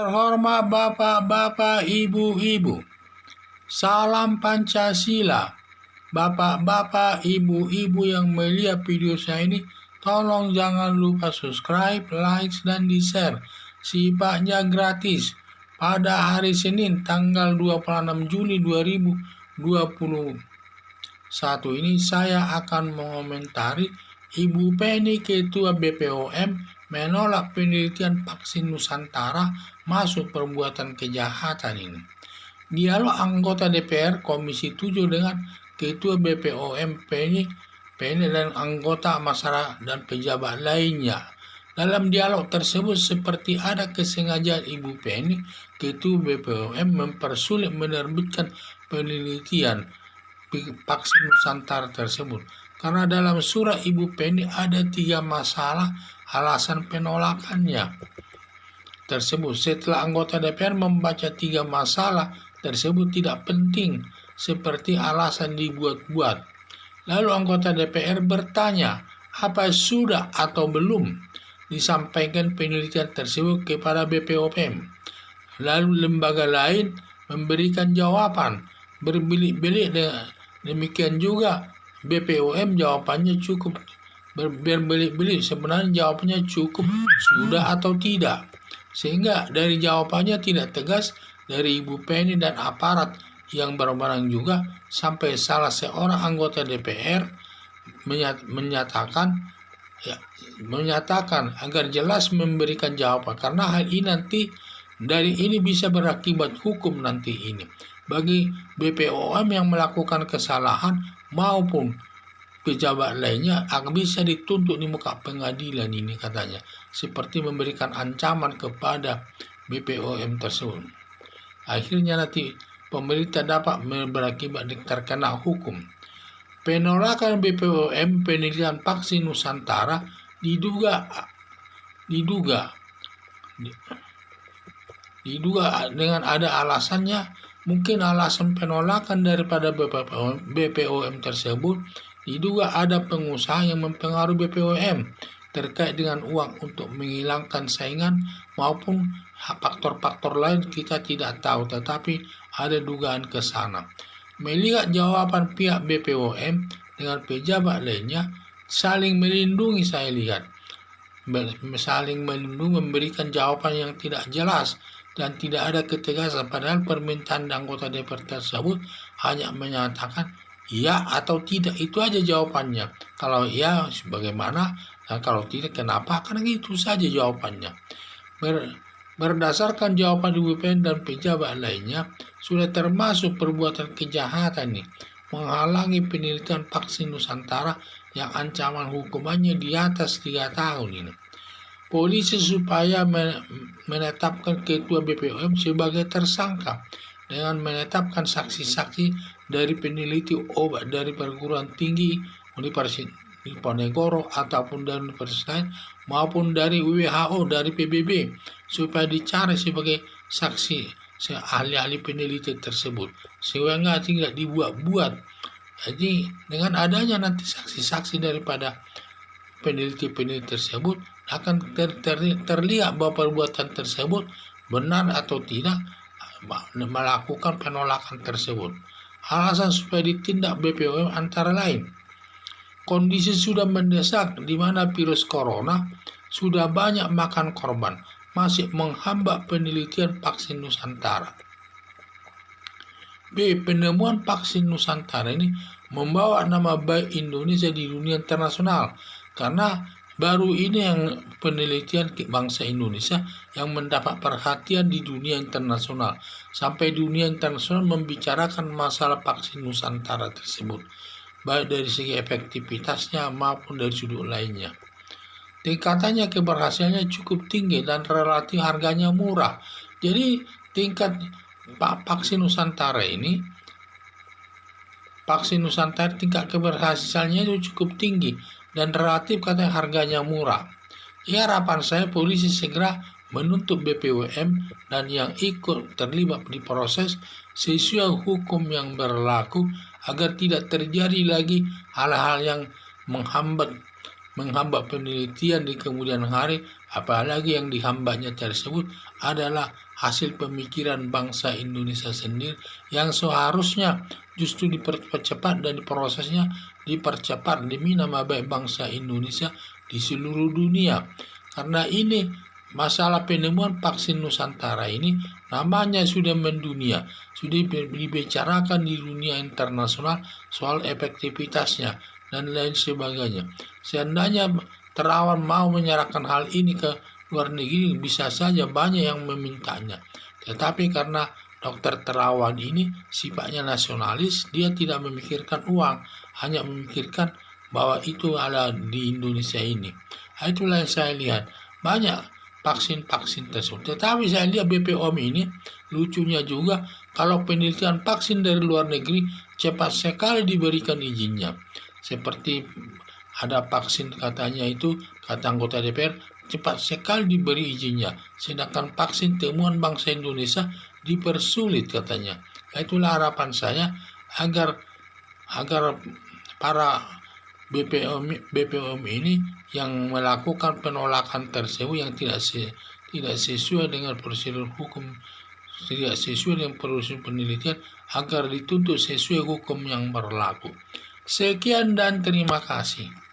Terhormat bapak-bapak, ibu-ibu, salam Pancasila. Bapak-bapak, ibu-ibu yang melihat video saya ini, tolong jangan lupa subscribe, like, dan di-share. Sifatnya gratis. Pada hari Senin tanggal 26 Juni 2021 ini saya akan mengomentari Ibu Penny, Ketua BPOM, menolak penelitian vaksin Nusantara masuk perbuatan kejahatan ini. Dialog anggota DPR Komisi 7 dengan Ketua BPOM Penny dan anggota masyarakat dan pejabat lainnya. Dalam dialog tersebut seperti ada kesengajaan Ibu Penny, Ketua BPOM, mempersulit menerbitkan penelitian vaksin Nusantara tersebut. Karena dalam surat Ibu Penny ada 3 masalah alasan penolakannya tersebut. Setelah anggota DPR membaca 3 masalah tersebut tidak penting seperti alasan dibuat-buat. Lalu anggota DPR bertanya, apa sudah atau belum disampaikan penelitian tersebut kepada BPOM? Lalu lembaga lain memberikan jawaban berbelit-belit. Demikian juga BPOM jawabannya cukup berbelit-belit. Sebenarnya jawabannya cukup sudah atau tidak. Sehingga dari jawabannya tidak tegas dari Ibu Penny dan aparat yang berwenang juga, sampai salah seorang anggota DPR menyatakan agar jelas memberikan jawaban, karena hal ini nanti dari ini bisa berakibat hukum nanti ini bagi BPOM yang melakukan kesalahan maupun pejabat lainnya akan bisa dituntut di muka pengadilan ini, katanya, seperti memberikan ancaman kepada BPOM tersebut. Akhirnya nanti pemerintah dapat berakibat terkena hukum. Penolakan BPOM penelitian vaksin Nusantara diduga dengan ada alasannya. Mungkin alasan penolakan daripada BPOM tersebut diduga ada pengusaha yang mempengaruhi BPOM terkait dengan uang untuk menghilangkan saingan maupun faktor-faktor lain kita tidak tahu, tetapi ada dugaan ke sana. Melihat jawaban pihak BPOM dengan pejabat lainnya saling melindungi, saya lihat saling melindungi, memberikan jawaban yang tidak jelas dan tidak ada ketegasan, padahal permintaan anggota DPR tersebut hanya menyatakan ya atau tidak, itu aja jawabannya. Kalau ya bagaimana, dan kalau tidak kenapa, karena itu saja jawabannya. Berdasarkan jawaban Ibu Penny dan pejabat lainnya, sudah termasuk perbuatan kejahatan nih, menghalangi penelitian vaksin Nusantara yang ancaman hukumannya di atas 3 tahun ini. Polisi supaya menetapkan Ketua BPOM sebagai tersangka dengan menetapkan saksi-saksi dari peneliti obat dari perguruan tinggi Universitas Diponegoro ataupun dari universitas lain maupun dari WHO, dari PBB, supaya dicari sebagai saksi ahli-ahli peneliti tersebut, sehingga tidak dibuat-buat. Jadi dengan adanya nanti saksi-saksi daripada peneliti-peneliti tersebut akan terlihat bahwa perbuatan tersebut benar atau tidak melakukan penolakan tersebut. Alasan supaya ditindak BPOM antara lain, kondisi sudah mendesak di mana virus corona sudah banyak makan korban, masih menghambat penelitian vaksin Nusantara. B. Penemuan vaksin Nusantara ini membawa nama baik Indonesia di dunia internasional, karena baru ini yang penelitian bangsa Indonesia yang mendapat perhatian di dunia internasional. Sampai dunia internasional membicarakan masalah vaksin Nusantara tersebut, baik dari segi efektivitasnya maupun dari sudut lainnya. Tingkatannya keberhasilannya cukup tinggi dan relatif harganya murah. Jadi tingkat vaksin Nusantara tingkat keberhasilannya itu cukup tinggi dan relatif katanya harganya murah. Ya, harapan saya polisi segera menuntut BPOM dan yang ikut terlibat di proses sesuai hukum yang berlaku agar tidak terjadi lagi hal-hal yang menghambat penelitian di kemudian hari, apalagi yang dihambatnya tersebut adalah hasil pemikiran bangsa Indonesia sendiri yang seharusnya justru dipercepat dan prosesnya dipercepat demi nama baik bangsa Indonesia di seluruh dunia. Karena ini masalah penemuan vaksin Nusantara ini namanya sudah mendunia, sudah dibicarakan di dunia internasional soal efektivitasnya dan lain sebagainya. Seandainya Terawan mau menyerahkan hal ini ke luar negeri, bisa saja banyak yang memintanya. Tetapi karena Dokter Terawan ini sifatnya nasionalis, dia tidak memikirkan uang, hanya memikirkan bahwa itu ada di Indonesia ini. Itulah yang saya lihat, banyak vaksin-vaksin tersebut. Tetapi saya lihat BPOM ini, lucunya juga, kalau penelitian vaksin dari luar negeri, cepat sekali diberikan izinnya. Seperti ada vaksin katanya itu, kata anggota DPR, cepat sekali diberi izinnya. Sedangkan vaksin temuan bangsa Indonesia dipersulit katanya. Itulah harapan saya agar para BPOM ini yang melakukan penolakan tersebut yang tidak sesuai dengan prosedur hukum, tidak sesuai dengan prosedur penelitian, agar dituntut sesuai hukum yang berlaku. Sekian dan terima kasih.